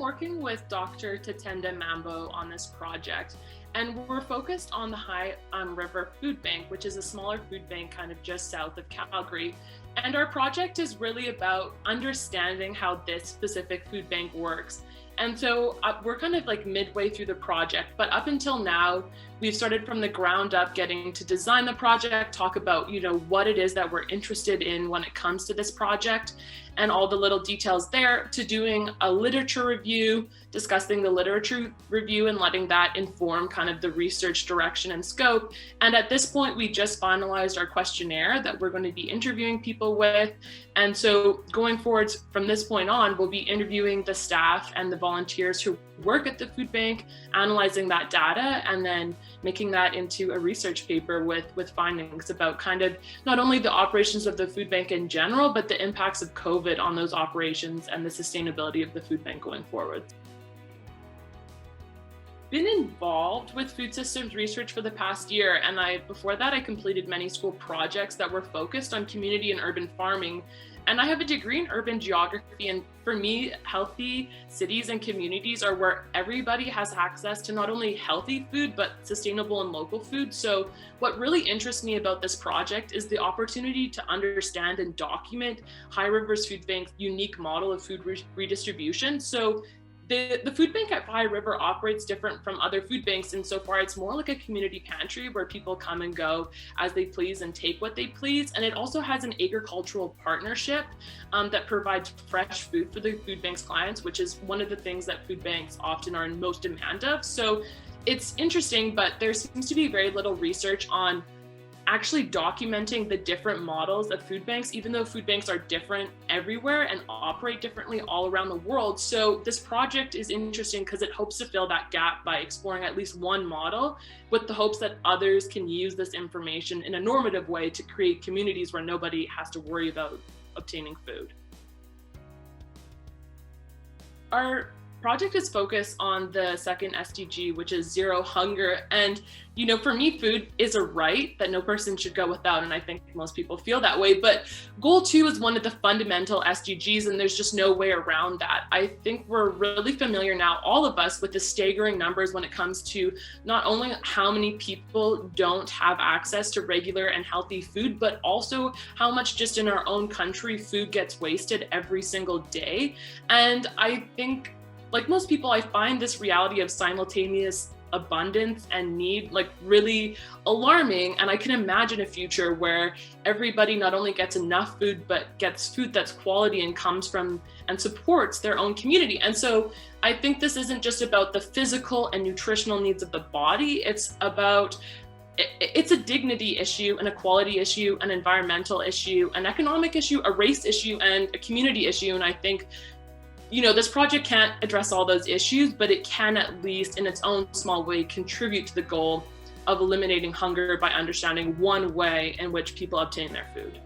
working with Dr. Tatenda Mambo on this project, and we're focused on the High River Foodbank, which is a smaller food bank kind of just south of Calgary. And our project is really about understanding how this specific food bank works. And so we're kind of like midway through the project, but up until now, we've started from the ground up, getting to design the project, talk about, what it is that we're interested in when it comes to this project and all the little details there, to doing a literature review, discussing the literature review and letting that inform kind of the research direction and scope. And at this point, we just finalized our questionnaire that we're going to be interviewing people with. And so going forward from this point on, we'll be interviewing the staff and the volunteers who work at the food bank, analyzing that data, and then making that into a research paper with findings about kind of not only the operations of the food bank in general, but the impacts of COVID on those operations and the sustainability of the food bank going forward. Been involved with food systems research for the past year, and before that I completed many school projects that were focused on community and urban farming. And I have a degree in urban geography, and for me, healthy cities and communities are where everybody has access to not only healthy food, but sustainable and local food. So what really interests me about this project is the opportunity to understand and document High River's Food Bank's unique model of food redistribution. So the food bank at High River operates different from other food banks insofar it's more like a community pantry where people come and go as they please and take what they please. And it also has an agricultural partnership that provides fresh food for the food bank's clients, which is one of the things that food banks often are in most demand of. So it's interesting, but there seems to be very little research on actually documenting the different models of food banks, even though food banks are different everywhere and operate differently all around the world. So this project is interesting because it hopes to fill that gap by exploring at least one model, with the hopes that others can use this information in a normative way to create communities where nobody has to worry about obtaining food. Our project is focused on the second SDG, which is zero hunger. And, for me, food is a right that no person should go without. And I think most people feel that way. But goal 2 is one of the fundamental SDGs, and there's just no way around that. I think we're really familiar now, all of us, with the staggering numbers when it comes to not only how many people don't have access to regular and healthy food, but also how much just in our own country food gets wasted every single day. And I think, like most people, I find this reality of simultaneous abundance and need really alarming. And I can imagine a future where everybody not only gets enough food, but gets food that's quality and comes from and supports their own community. And so I think this isn't just about the physical and nutritional needs of the body. It's a dignity issue, an equality issue, an environmental issue, an economic issue, a race issue, and a community issue. And I think this project can't address all those issues, but it can, at least in its own small way, contribute to the goal of eliminating hunger by understanding one way in which people obtain their food.